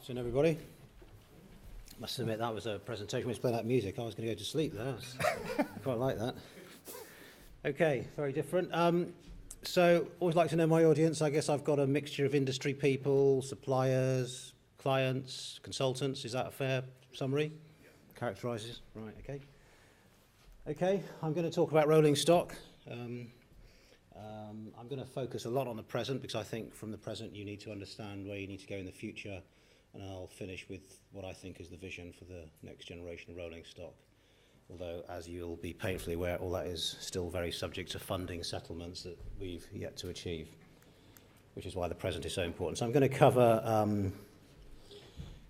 Afternoon, everybody. Must admit that was a presentation which played that music. I was going to go to sleep there. I quite like that. Okay, very different. So, always like to know my audience. I guess I've got a mixture of industry people, suppliers, clients, consultants. Is that a fair summary? Characterises? Right, okay. Okay, I'm going to talk about rolling stock. I'm going to focus a lot on the present because I think from the present you need to understand where you need to go in the future, and I'll finish with what I think is the vision for the next generation of rolling stock. Although, as you'll be painfully aware, all that is still very subject to funding settlements that we've yet to achieve, which is why the present is so important. So I'm going to cover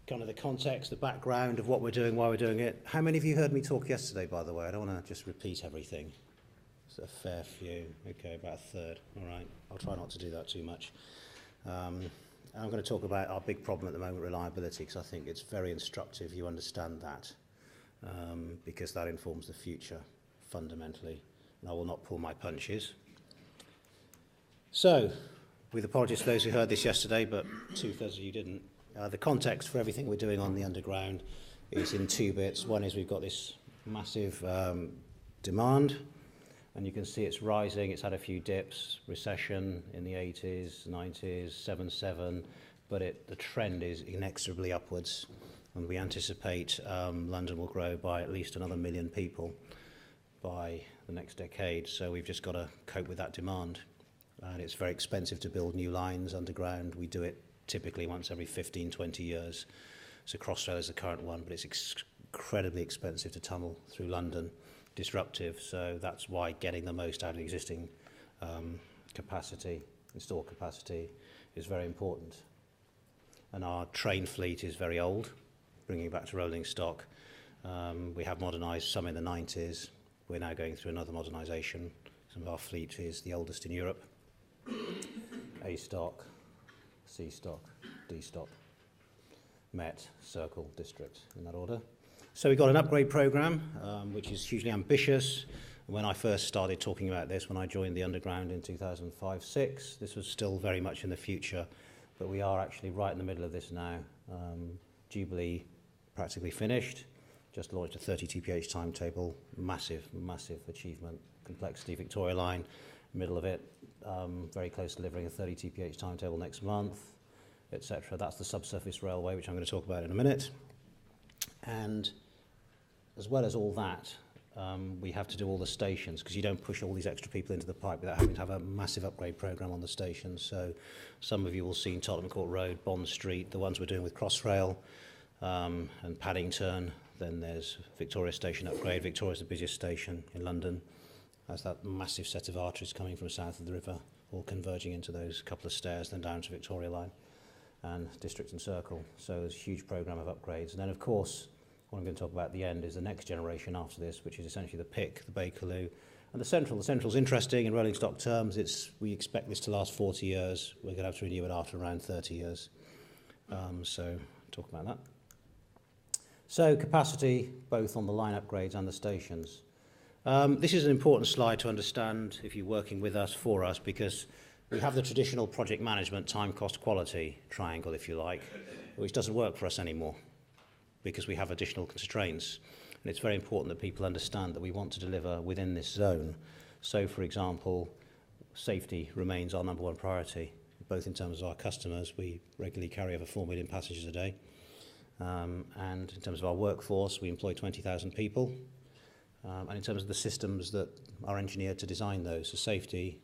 kind of the context, the background of what we're doing, why we're doing it. How many of you heard me talk yesterday, by the way? I don't want to just repeat everything. It's a fair few. Okay, about a third. All right. I'll try not to do that too much. I'm going to talk about our big problem at the moment, reliability, because I think it's very instructive you understand that, because that informs the future fundamentally. And I will not pull my punches. So, with apologies to those who heard this yesterday, but two-thirds of you didn't, the context for everything we're doing on the underground is in two bits. One is we've got this massive demand, and you can see it's rising. It's had a few dips, recession in the 80s, 90s, 7-7, but the trend is inexorably upwards, and we anticipate London will grow by at least another 1 million people by the next decade, so we've just got to cope with that demand. And it's very expensive to build new lines underground. We do it typically once every 15, 20 years. So Crossrail is the current one, but it's incredibly expensive to tunnel through London. Disruptive, so that's why getting the most out of the existing capacity, installed capacity, is very important. And our train fleet is very old, bringing it back to rolling stock. We have modernised some in the 90s. We're now going through another modernisation. Some of our fleet is the oldest in Europe. A stock, C stock, D stock, Met, Circle, District, in that order. So we've got an upgrade programme, which is hugely ambitious. When I first started talking about this, when I joined the Underground in 2005-06, this was still very much in the future, but we are actually right in the middle of this now. Jubilee practically finished, just launched a 30 TPH timetable, massive, massive achievement. Complexity, Victoria Line, middle of it, very close to delivering a 30 TPH timetable next month, etc. That's the Subsurface Railway, which I'm going to talk about in a minute. And as well as all that, we have to do all the stations, because you don't push all these extra people into the pipe without having to have a massive upgrade programme on the stations. So some of you will have seen Tottenham Court Road, Bond Street, the ones we're doing with Crossrail, and Paddington. Then there's Victoria Station upgrade. Victoria's the busiest station in London. That's that massive set of arteries coming from south of the river, all converging into those couple of stairs, then down to Victoria Line and District and Circle. So there's a huge programme of upgrades. And then, of course, what I'm going to talk about at the end is the next generation after this, which is essentially the PIC, the Bakerloo, and the Central. The Central's interesting in rolling stock terms. We expect this to last 40 years. We're going to have to renew it after around 30 years. So talk about that. So capacity, both on the line upgrades and the stations. This is an important slide to understand if you're working with us, for us, because we have the traditional project management time, cost, quality triangle, if you like, which doesn't work for us anymore because we have additional constraints. And it's very important that people understand that we want to deliver within this zone. So, for example, safety remains our number one priority, both in terms of our customers. We regularly carry over 4 million passengers a day. And in terms of our workforce, we employ 20,000 people. And in terms of the systems that are engineered to design those, so safety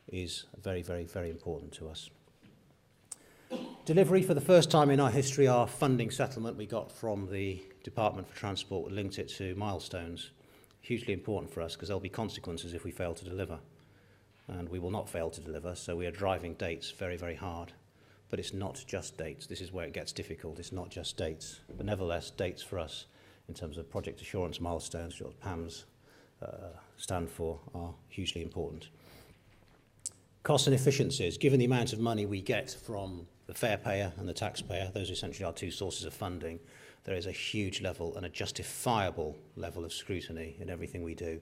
is very, very, very important to us. Delivery, for the first time in our history, our funding settlement we got from the Department for Transport linked it to milestones. Hugely important for us because there'll be consequences if we fail to deliver. And we will not fail to deliver, so we are driving dates very, very hard. But it's not just dates. This is where it gets difficult. It's not just dates. But nevertheless, dates for us in terms of project assurance milestones, which PAMs stand for, are hugely important. Costs and efficiencies. Given the amount of money we get from the fare payer and the taxpayer, those are essentially our two sources of funding, there is a huge level and a justifiable level of scrutiny in everything we do.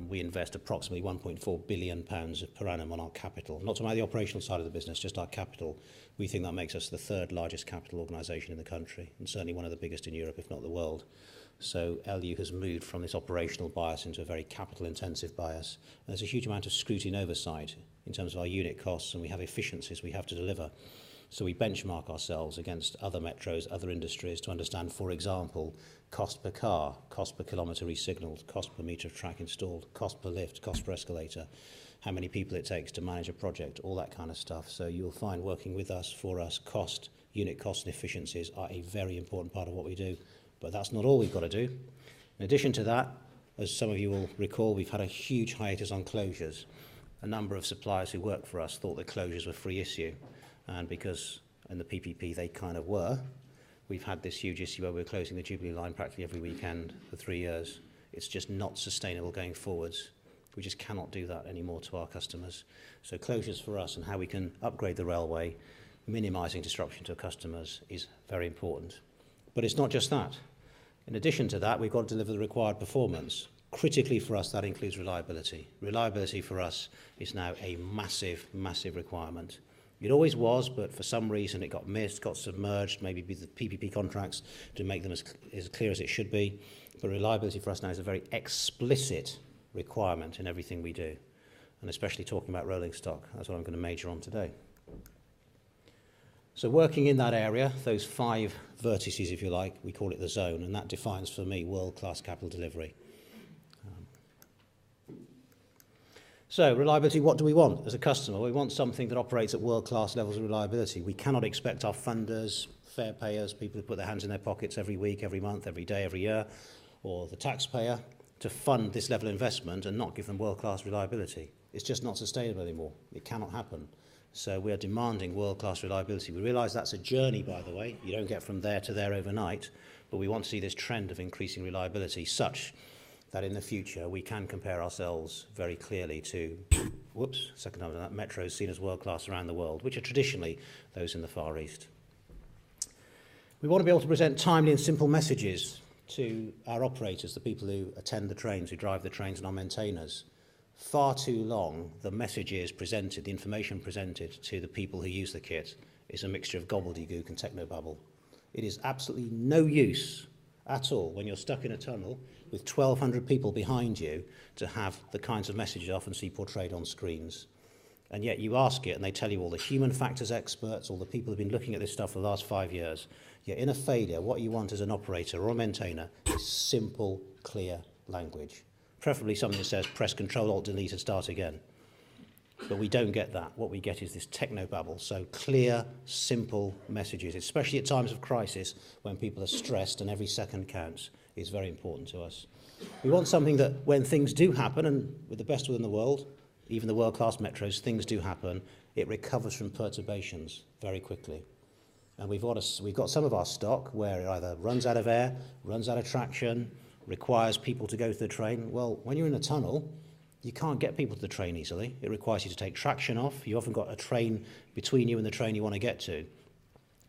We invest approximately £1.4 billion per annum on our capital. Not to mind the operational side of the business, just our capital. We think that makes us the third largest capital organisation in the country, and certainly one of the biggest in Europe, if not the world. So LU has moved from this operational bias into a very capital-intensive bias. And there's a huge amount of scrutiny and oversight in terms of our unit costs, and we have efficiencies we have to deliver. So we benchmark ourselves against other metros, other industries to understand, for example, cost per car, cost per kilometre re-signalled, cost per metre of track installed, cost per lift, cost per escalator, how many people it takes to manage a project, all that kind of stuff. So you'll find working with us, for us, cost, unit costs and efficiencies are a very important part of what we do. But that's not all we've got to do. In addition to that, as some of you will recall, we've had a huge hiatus on closures. A number of suppliers who work for us thought that closures were free issue. And because in the PPP they kind of were, we've had this huge issue where we're closing the Jubilee line practically every weekend for 3 years. It's just not sustainable going forwards. We just cannot do that anymore to our customers. So closures for us and how we can upgrade the railway, minimising disruption to our customers, is very important. But it's not just that. In addition to that, we've got to deliver the required performance. Critically for us, that includes reliability. Reliability for us is now a massive, massive requirement. It always was, but for some reason it got missed, got submerged, maybe with the PPP contracts to make them as clear as it should be. But reliability for us now is a very explicit requirement in everything we do, and especially talking about rolling stock. That's what I'm going to major on today. So working in that area, those 5 vertices, if you like, we call it the zone, and that defines for me world-class capital delivery. So reliability, what do we want as a customer? We want something that operates at world-class levels of reliability. We cannot expect our funders, fare payers, people who put their hands in their pockets every week, every month, every day, every year, or the taxpayer to fund this level of investment and not give them world-class reliability. It's just not sustainable anymore. It cannot happen. So we are demanding world-class reliability. We realise that's a journey, by the way. You don't get from there to there overnight, but we want to see this trend of increasing reliability such that in the future we can compare ourselves very clearly to, second time that, metros seen as world-class around the world, which are traditionally those in the Far East. We want to be able to present timely and simple messages to our operators, the people who attend the trains, who drive the trains, and our maintainers. Far too long, the messages presented, the information presented to the people who use the kit is a mixture of gobbledygook and technobabble. It is absolutely no use at all when you're stuck in a tunnel with 1,200 people behind you to have the kinds of messages I often see portrayed on screens. And yet you ask it and they tell you all the human factors experts, all the people who've been looking at this stuff for the last 5 years. Yet in a failure, what you want as an operator or a maintainer is simple, clear language. Preferably something that says press Control-Alt-Delete and start again. But we don't get that. What we get is this technobabble. So clear, simple messages, especially at times of crisis when people are stressed and every second counts, is very important to us. We want something that when things do happen, and with the best within the world, even the world-class metros, things do happen, it recovers from perturbations very quickly. And we've got some of our stock where it either runs out of air, runs out of traction, requires people to go to the train. Well, when you're in a tunnel, you can't get people to the train easily. It requires you to take traction off. You've often got a train between you and the train you want to get to.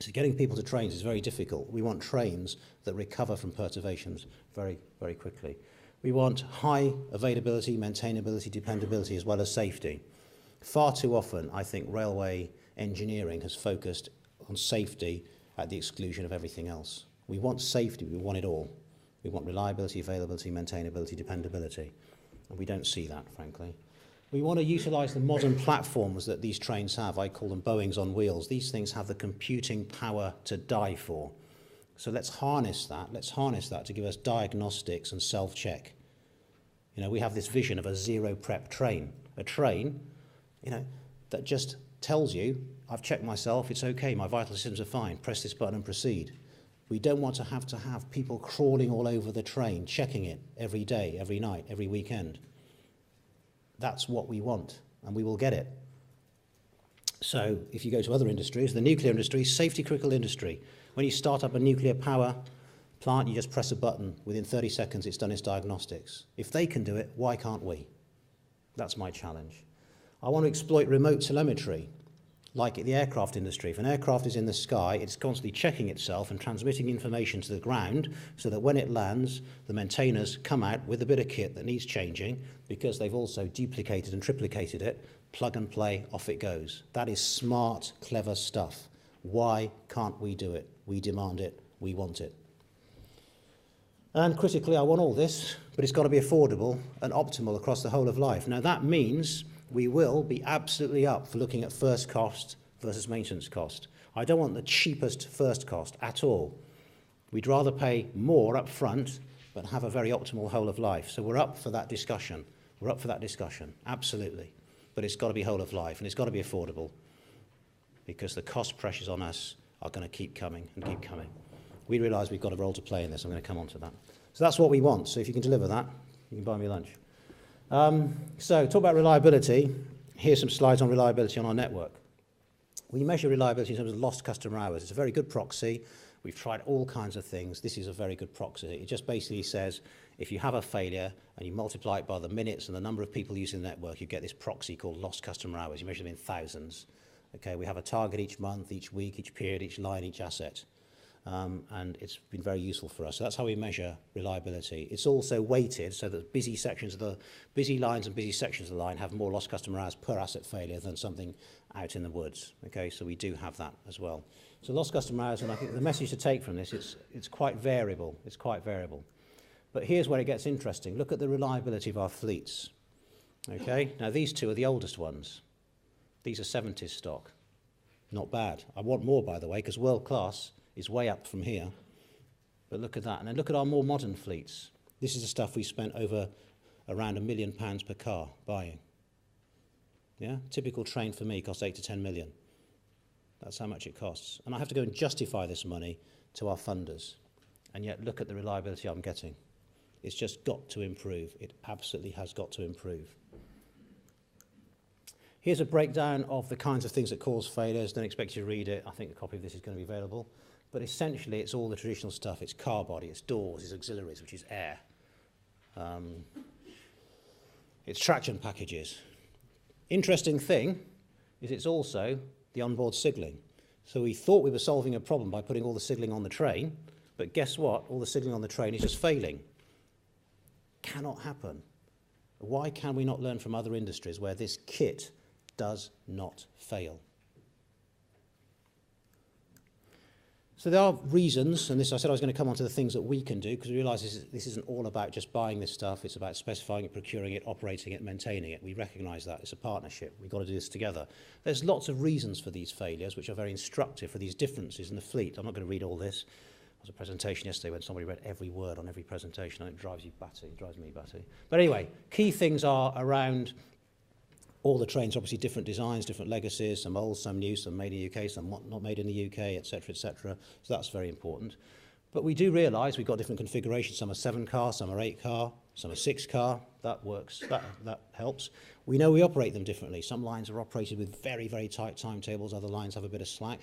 So getting people to trains is very difficult. We want trains that recover from perturbations very, very quickly. We want high availability, maintainability, dependability, as well as safety. Far too often, I think railway engineering has focused on safety at the exclusion of everything else. We want safety, we want it all. We want reliability, availability, maintainability, dependability. And we don't see that, frankly. We want to utilise the modern platforms that these trains have. I call them Boeings on wheels. These things have the computing power to die for. So let's harness that. Let's harness that to give us diagnostics and self-check. You know, we have this vision of a zero-prep train. A train, you know, that just tells you, I've checked myself, it's okay, my vital systems are fine, press this button and proceed. We don't want to have people crawling all over the train, checking it every day, every night, every weekend. That's what we want, and we will get it. So if you go to other industries, the nuclear industry, safety critical industry. When you start up a nuclear power plant, you just press a button. Within 30 seconds, it's done its diagnostics. If they can do it, why can't we? That's my challenge. I want to exploit remote telemetry. like the aircraft industry. If an aircraft is in the sky, it's constantly checking itself and transmitting information to the ground so that when it lands, the maintainers come out with a bit of kit that needs changing because they've also duplicated and triplicated it, plug and play, off it goes. That is smart, clever stuff. Why can't we do it? We demand it, we want it. And critically, I want all this, but it's got to be affordable and optimal across the whole of life. Now that means we will be absolutely up for looking at first cost versus maintenance cost. I don't want the cheapest first cost at all. We'd rather pay more up front, but have a very optimal whole of life. So we're up for that discussion. We're up for that discussion, absolutely. But it's got to be whole of life, and it's got to be affordable, because the cost pressures on us are going to keep coming and keep coming. We realise we've got a role to play in this. I'm going to come on to that. So that's what we want. So if you can deliver that, you can buy me lunch. So talk about reliability. Here's some slides on reliability on our network. We measure reliability in terms of lost customer hours. It's a very good proxy. We've tried all kinds of things. This is a very good proxy. It just basically says if you have a failure and you multiply it by the minutes and the number of people using the network, you get this proxy called lost customer hours. You measure them in thousands. Okay, we have a target each month, each week, each period, each line, each asset. And it's been very useful for us. So that's how we measure reliability. It's also weighted so that busy lines and busy sections of the line have more lost customer hours per asset failure than something out in the woods. Okay, so we do have that as well. So lost customer hours, and I think the message to take from this, it's quite variable. It's quite variable. But here's where it gets interesting. Look at the reliability of our fleets. Okay, now these two are the oldest ones. These are 70s stock. Not bad. I want more, by the way, because world class is way up from here. But look at that. And then look at our more modern fleets. This is the stuff we spent over around £1 million per car buying. Yeah? Typical train for me costs 8 to 10 million. That's how much it costs. And I have to go and justify this money to our funders. And yet look at the reliability I'm getting. It's just got to improve. It absolutely has got to improve. Here's a breakdown of the kinds of things that cause failures. Don't expect you to read it. I think a copy of this is going to be available. But essentially, it's all the traditional stuff. It's car body, it's doors, it's auxiliaries, which is air. It's traction packages. Interesting thing is it's also the onboard signalling. So we thought we were solving a problem by putting all the signalling on the train, but guess what? All the signalling on the train is just failing. Cannot happen. Why can we not learn from other industries where this kit does not fail? So there are reasons, and this I said I was going to come on to the things that we can do, because we realise this isn't all about just buying this stuff. It's about specifying it, procuring it, operating it, maintaining it. We recognise that. It's a partnership. We've got to do this together. There's lots of reasons for these failures, which are very instructive for these differences in the fleet. I'm not going to read all this. There was a presentation yesterday when somebody read every word on every presentation, and it drives you batty. It drives me batty. But anyway, key things are around all the trains, obviously different designs, different legacies, some old, some new, some made in the UK, some not made in the UK, etc., etc. So that's very important. But we do realise we've got different configurations. Some are 7-car, some are 8-car, some are 6-car. That works, that helps. We know we operate them differently. Some lines are operated with very, very tight timetables. Other lines have a bit of slack.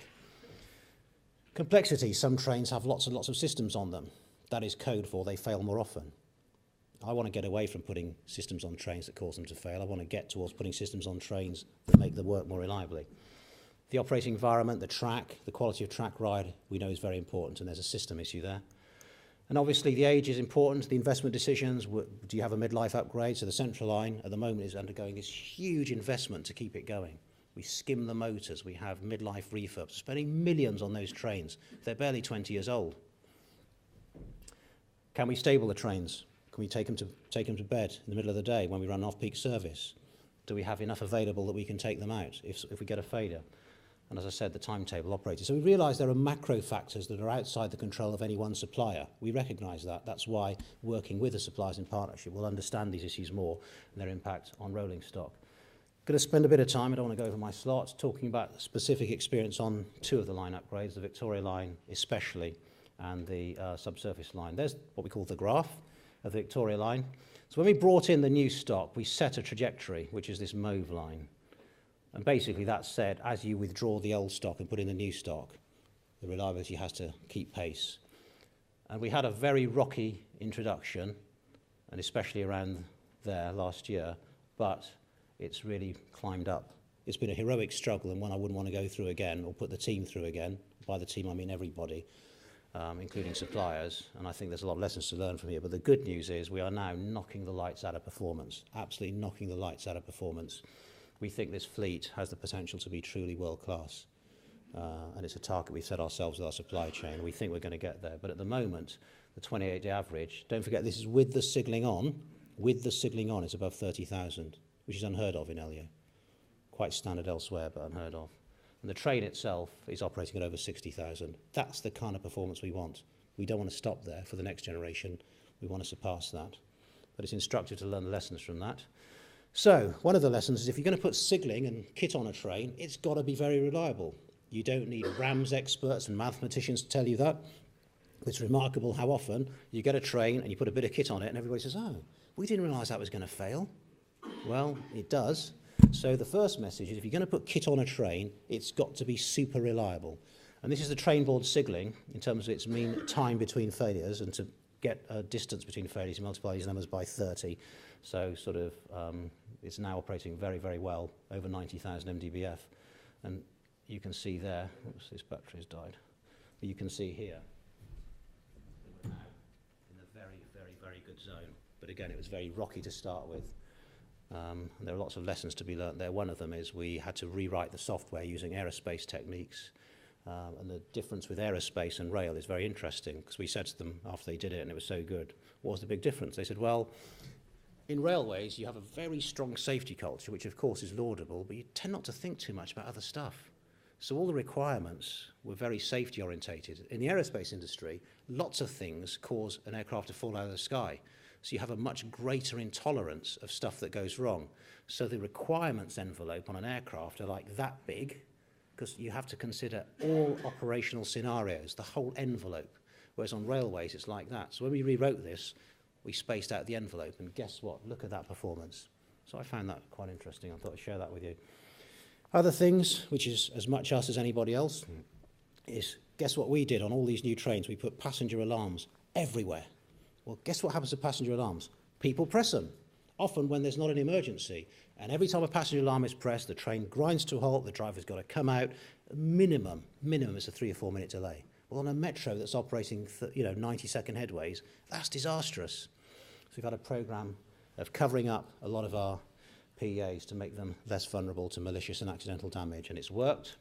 Complexity. Some trains have lots and lots of systems on them. That is code for they fail more often. I want to get away from putting systems on trains that cause them to fail. I want to get towards putting systems on trains that make the work more reliably. The operating environment, the track, the quality of track ride, we know is very important, and there's a system issue there. And obviously the age is important, the investment decisions. Do you have a midlife upgrade? So the central line at the moment is undergoing this huge investment to keep it going. We skim the motors, we have midlife refurbs, spending millions on those trains. They're barely 20 years old. Can we stable the trains? Can we take them to bed in the middle of the day when we run off-peak service? Do we have enough available that we can take them out if we get a failure? And as I said, the timetable operated. So we realise there are macro factors that are outside the control of any one supplier. We recognise that. That's why working with the suppliers in partnership, we'll understand these issues more and their impact on rolling stock. Going to spend a bit of time, I don't want to go over my slots, talking about specific experience on 2 of the line upgrades, the Victoria line especially, and the Subsurface line. There's what we call the graph of the Victoria line. So when we brought in the new stock, we set a trajectory, which is this mauve line. And basically that said, as you withdraw the old stock and put in the new stock, the reliability has to keep pace. And we had a very rocky introduction, and especially around there last year, but it's really climbed up It's been a heroic struggle and one I wouldn't want to go through again or put the team through again. By the team, I mean everybody, including suppliers. And I think there's a lot of lessons to learn from here. But the good news is we are now knocking the lights out of performance, absolutely knocking the lights out of performance. We think this fleet has the potential to be truly world-class. And it's a target we've set ourselves with our supply chain. We think we're going to get there. But at the moment, the 28-day average, don't forget this is with the signalling on. With the signalling on, it's above 30,000, which is unheard of in Elio. Quite standard elsewhere, but unheard of. And the train itself is operating at over 60,000. That's the kind of performance we want. We don't want to stop there for the next generation. We want to surpass that. But it's instructive to learn the lessons from that. So one of the lessons is if you're going to put signalling and kit on a train, it's got to be very reliable. You don't need RAMS experts and mathematicians to tell you that. It's remarkable how often you get a train and you put a bit of kit on it and everybody says, oh, we didn't realise that was going to fail. Well, it does. So the first message is if you're going to put kit on a train, it's got to be super reliable. And this is the train board signalling in terms of its mean time between failures, and to get a distance between failures, you multiply these numbers by 30. So sort of it's now operating very, very well, over 90,000 MDBF. And you can see there, oops, this battery's died. But you can see here that we're now in a very, very, very good zone. But again, it was very rocky to start with. There are lots of lessons to be learnt there. One of them is we had to rewrite the software using aerospace techniques. And the difference with aerospace and rail is very interesting, because we said to them after they did it and it was so good, what was the big difference? They said, well, in railways you have a very strong safety culture, which of course is laudable, but you tend not to think too much about other stuff. So all the requirements were very safety orientated. In the aerospace industry, lots of things cause an aircraft to fall out of the sky. So you have a much greater intolerance of stuff that goes wrong. So the requirements envelope on an aircraft are like that big, because you have to consider all operational scenarios, the whole envelope. Whereas on railways, it's like that. So when we rewrote this, we spaced out the envelope, and guess what? Look at that performance. So I found that quite interesting. I thought I'd share that with you. Other things, which is as much us as anybody else, is guess what we did on all these new trains? We put passenger alarms everywhere. Well, guess what happens to passenger alarms? People press them, often when there's not an emergency. And every time a passenger alarm is pressed, the train grinds to a halt, the driver's got to come out. Minimum is a 3 or 4 minute delay. Well, on a metro that's operating 90-second headways, that's disastrous. So we've had a programme of covering up a lot of our PEAs to make them less vulnerable to malicious and accidental damage, and it's worked.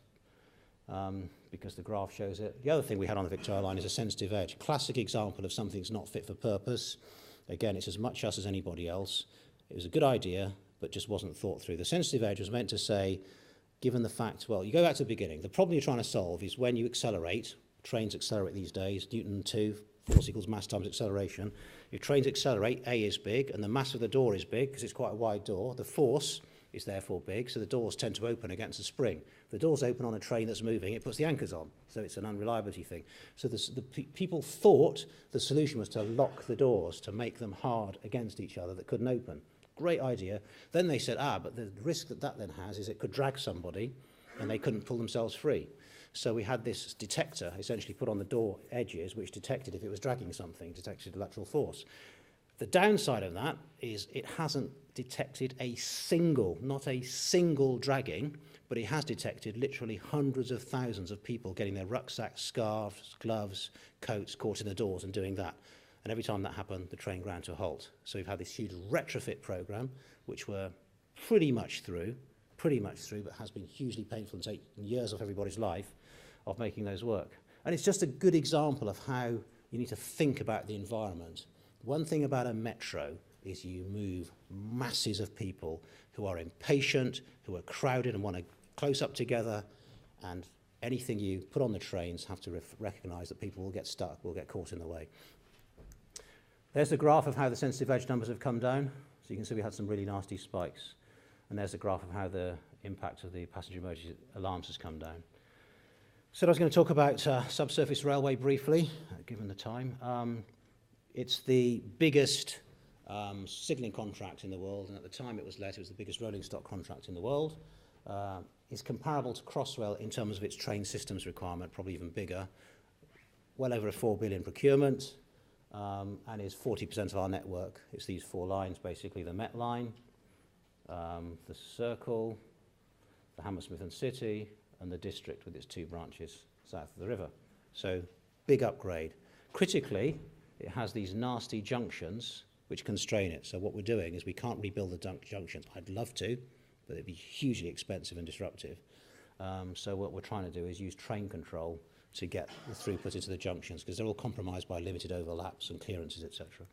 Because the graph shows it. The other thing we had on the Victoria line is a sensitive edge. Classic example of something that's not fit for purpose. Again, it's as much us as anybody else. It was a good idea, but just wasn't thought through. The sensitive edge was meant to say, given the fact, well, you go back to the beginning. The problem you're trying to solve is when you accelerate, trains accelerate these days, Newton 2, force equals mass times acceleration. Your trains accelerate, A is big, and the mass of the door is big, because it's quite a wide door. The force is therefore big, so the doors tend to open against the spring. If the doors open on a train that's moving, it puts the anchors on, so it's an unreliability thing. So people thought the solution was to lock the doors, to make them hard against each other that couldn't open. Great idea. Then they said, but the risk that then has is it could drag somebody and they couldn't pull themselves free. So we had this detector essentially put on the door edges, which detected if it was dragging something, detected lateral force. The downside of that is it hasn't detected not a single dragging, but it has detected literally hundreds of thousands of people getting their rucksacks, scarves, gloves, coats caught in the doors and doing that. And every time that happened, the train ground to a halt. So we've had this huge retrofit program, which we're pretty much through, but has been hugely painful and taken years off everybody's life of making those work. And it's just a good example of how you need to think about the environment. One thing about a metro is you move masses of people who are impatient, who are crowded and want to close up together, and anything you put on the trains have to recognise that people will get stuck, will get caught in the way. There's the graph of how the sensitive edge numbers have come down. So you can see we had some really nasty spikes. And there's the graph of how the impact of the passenger emergency alarms has come down. So I was going to talk about subsurface railway briefly, given the time. It's the biggest signalling contract in the world, and at the time it was let, it was the biggest rolling stock contract in the world. It's comparable to Crossrail in terms of its train systems requirement, probably even bigger. Well over a 4 billion procurement, and is 40% of our network. It's these 4 lines, basically, the Met line, the Circle, the Hammersmith and City, and the district with its 2 branches south of the river. So big upgrade. Critically, it has these nasty junctions which constrain it. So what we're doing is we can't rebuild the junctions. I'd love to, but it'd be hugely expensive and disruptive. So what we're trying to do is use train control to get the throughput into the junctions, because they're all compromised by limited overlaps and clearances, etc.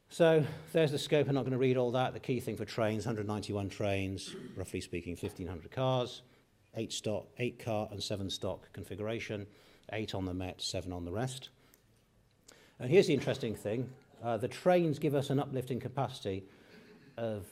So there's the scope. I'm not going to read all that. The key thing for trains, 191 trains, roughly speaking 1,500 cars, 8 car and 7 stock configuration, 8 on the Met, 7 on the rest. And here's the interesting thing. The trains give us an uplift in capacity of,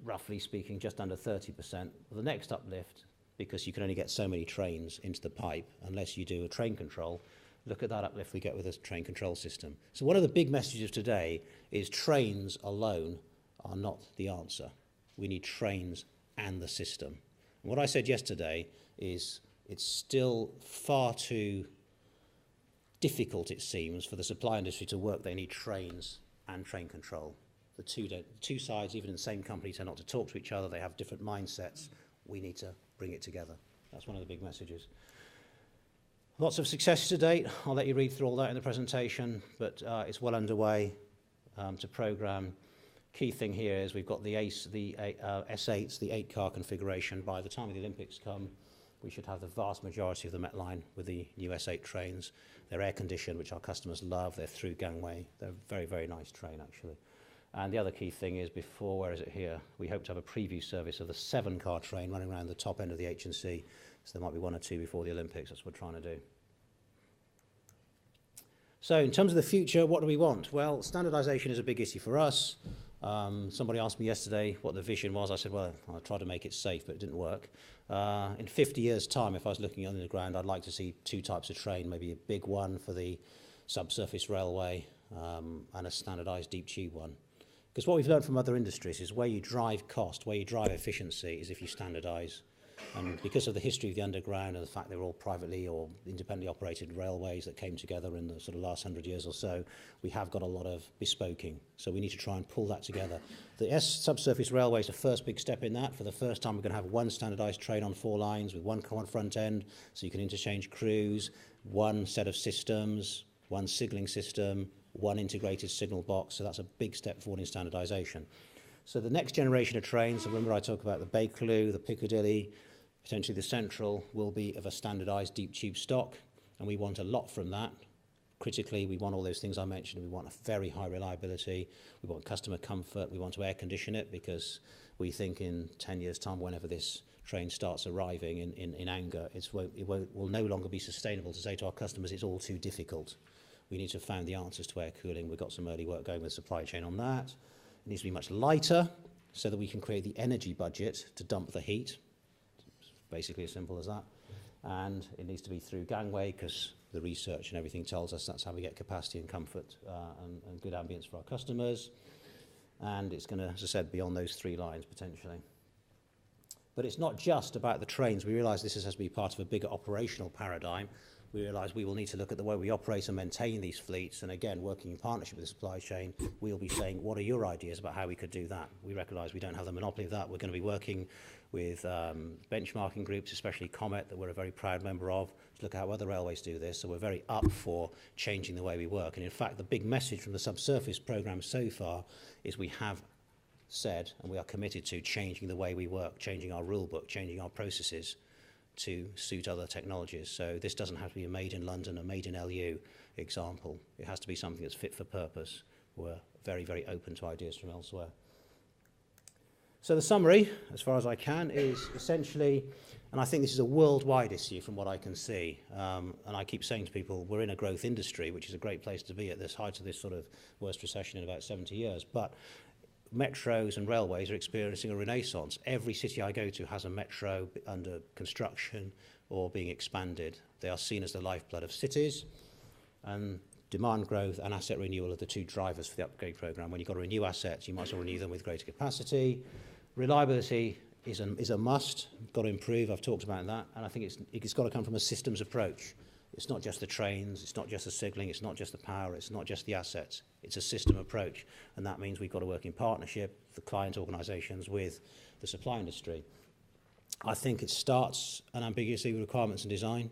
roughly speaking, just under 30%. The next uplift, because you can only get so many trains into the pipe unless you do a train control, look at that uplift we get with a train control system. So one of the big messages today is trains alone are not the answer. We need trains and the system. And what I said yesterday is it's still far too difficult, it seems, for the supply industry to work. They need trains and train control. The two sides, even in the same company, tend not to talk to each other. They have different mindsets. We need to bring it together. That's one of the big messages. Lots of successes to date. I'll let you read through all that in the presentation, but it's well underway to program. Key thing here is we've got the S8s, the 8-car configuration. By the time the Olympics come, we should have the vast majority of the Met line with the new S8 trains. They're air-conditioned, which our customers love. They're through gangway. They're a very, very nice train, actually. And the other key thing is before, where is it here? We hope to have a preview service of the 7-car train running around the top end of the H&C. So there might be 1 or 2 before the Olympics. That's what we're trying to do. So in terms of the future, what do we want? Well, standardization is a big issue for us. Somebody asked me yesterday what the vision was. I said, well, I'll try to make it safe, but it didn't work. In 50 years' time, if I was looking under the ground, I'd like to see 2 types of train, maybe a big one for the subsurface railway and a standardized deep tube one. Because what we've learned from other industries is where you drive cost, where you drive efficiency is if you standardize. And because of the history of the underground and the fact they're all privately or independently operated railways that came together in the sort of last 100 years or so, we have got a lot of bespoking. So we need to try and pull that together. The subsurface railway is the first big step in that. For the first time, we're going to have 1 standardized train on 4 lines with 1 common front end, so you can interchange crews, 1 set of systems, 1 signalling system, 1 integrated signal box. So that's a big step forward in standardization. So the next generation of trains, remember I talk about the Bakerloo, the Piccadilly, potentially the Central, will be of a standardized deep tube stock, and we want a lot from that. Critically, we want all those things I mentioned. We want a very high reliability. We want customer comfort. We want to air condition it, because we think in 10 years' time, whenever this train starts arriving in anger, it will no longer be sustainable to say to our customers it's all too difficult. We need to find the answers to air cooling. We've got some early work going with supply chain on that. It needs to be much lighter so that we can create the energy budget to dump the heat. It's basically as simple as that. And it needs to be through gangway, because the research and everything tells us that's how we get capacity and comfort and good ambience for our customers. And it's going to, as I said, be on those 3 lines potentially. But it's not just about the trains. We realise this has to be part of a bigger operational paradigm. We realise we will need to look at the way we operate and maintain these fleets. And again, working in partnership with the supply chain, we'll be saying, what are your ideas about how we could do that? We recognise we don't have the monopoly of that. We're going to be working with benchmarking groups, especially Comet, that we're a very proud member of, to look at how other railways do this. So we're very up for changing the way we work. And in fact, the big message from the Subsurface programme so far is we have said, and we are committed to changing the way we work, changing our rule book, changing our processes to suit other technologies. So this doesn't have to be a made in London, a made in LU example. It has to be something that's fit for purpose. We're very, very open to ideas from elsewhere. So the summary, as far as I can, is essentially, and I think this is a worldwide issue from what I can see, and I keep saying to people, we're in a growth industry, which is a great place to be at this height of this sort of worst recession in about 70 years. But metros and railways are experiencing a renaissance. Every city I go to has a metro under construction or being expanded. They are seen as the lifeblood of cities, and demand growth and asset renewal are the 2 drivers for the upgrade programme. When you've got to renew assets, you might as well renew them with greater capacity. Reliability is a must. You've got to improve. I've talked about that, and I think it's got to come from a systems approach. It's not just the trains, it's not just the signalling, it's not just the power, it's not just the assets. It's a system approach, and that means we've got to work in partnership, the client organisations, with the supply industry. I think it starts unambiguously with requirements and design.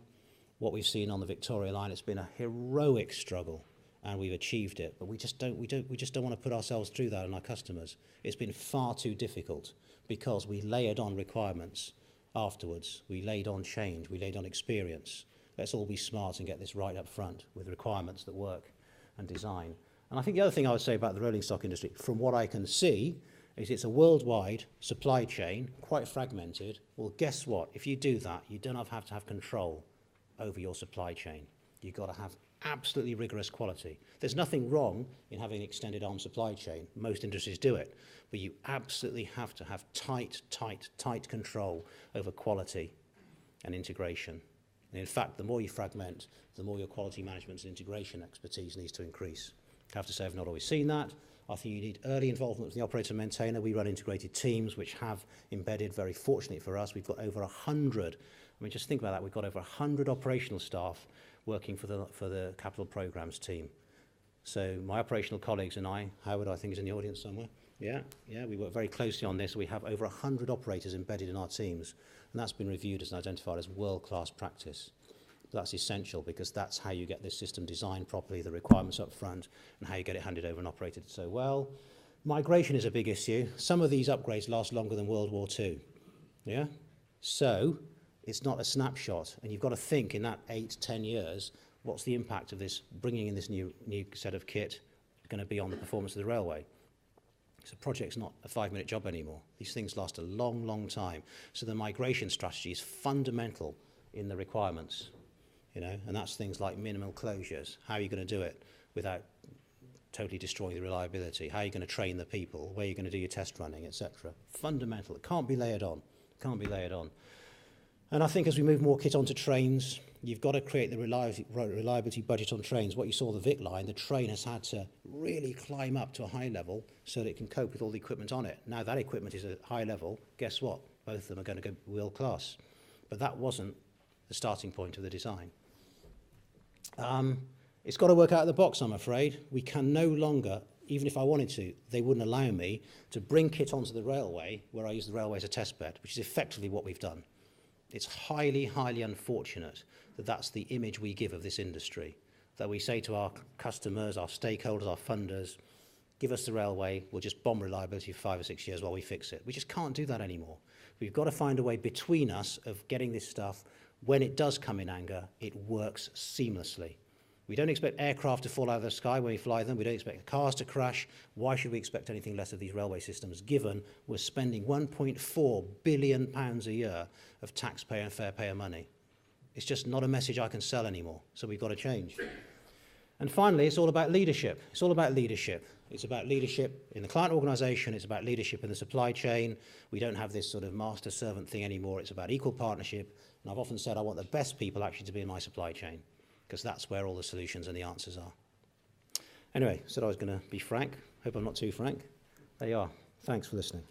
What we've seen on the Victoria line, it's been a heroic struggle, and we've achieved it. But we just don't want to put ourselves through that and our customers. It's been far too difficult because we layered on requirements afterwards. We laid on change. We laid on experience. Let's all be smart and get this right up front with requirements that work and design. And I think the other thing I would say about the rolling stock industry, from what I can see, is it's a worldwide supply chain, quite fragmented. Well, guess what? If you do that, you don't have to have control over your supply chain. You've got to have absolutely rigorous quality. There's nothing wrong in having an extended arm supply chain. Most industries do it. But you absolutely have to have tight control over quality and integration. And in fact, the more you fragment, the more your quality management and integration expertise needs to increase. I have to say I've not always seen that. I think you need early involvement with the operator and maintainer. We run integrated teams which have embedded, very fortunately for us, we've got over 100. I mean, just think about that. We've got over 100 operational staff working for the capital programs team. So my operational colleagues and I, Howard, I think, is in the audience somewhere. Yeah, we work very closely on this. We have over 100 operators embedded in our teams, and that's been reviewed as and identified as world-class practice. That's essential because that's how you get this system designed properly, the requirements up front, and how you get it handed over and operated so well. Migration is a big issue. Some of these upgrades last longer than World War II. Yeah? So it's not a snapshot, and you've got to think in that 8-10 years, what's the impact of this bringing in this new set of kit going to be on the performance of the railway? So a project's not a 5-minute job anymore. These things last a long time. So the migration strategy is fundamental in the requirements, you know, and that's things like minimal closures. How are you going to do it without totally destroying the reliability? How are you going to train the people? Where are you going to do your test running, etc.? Fundamental. It can't be layered on. And I think as we move more kit onto trains, you've got to create the reliability budget on trains. What you saw the Vic line, the train has had to really climb up to a high level so that it can cope with all the equipment on it. Now that equipment is at high level, guess what? Both of them are going to go world class. But that wasn't the starting point of the design. It's got to work out of the box, I'm afraid. We can no longer, even if I wanted to, they wouldn't allow me to bring kit onto the railway where I use the railway as a test bed, which is effectively what we've done. It's highly unfortunate that that's the image we give of this industry, that we say to our customers, our stakeholders, our funders, give us the railway, we'll just bomb reliability for 5 or 6 years while we fix it. We just can't do that anymore. We've got to find a way between us of getting this stuff, when it does come in anger, it works seamlessly. We don't expect aircraft to fall out of the sky when we fly them. We don't expect cars to crash. Why should we expect anything less of these railway systems, given we're spending £1.4 billion a year of taxpayer and fare payer money? It's just not a message I can sell anymore, so we've got to change. And finally, it's all about leadership. It's all about leadership. It's about leadership in the client organisation. It's about leadership in the supply chain. We don't have this sort of master-servant thing anymore. It's about equal partnership. And I've often said I want the best people actually to be in my supply chain, because that's where all the solutions and the answers are. Anyway, said I was going to be frank. Hope I'm not too frank. There you are. Thanks for listening.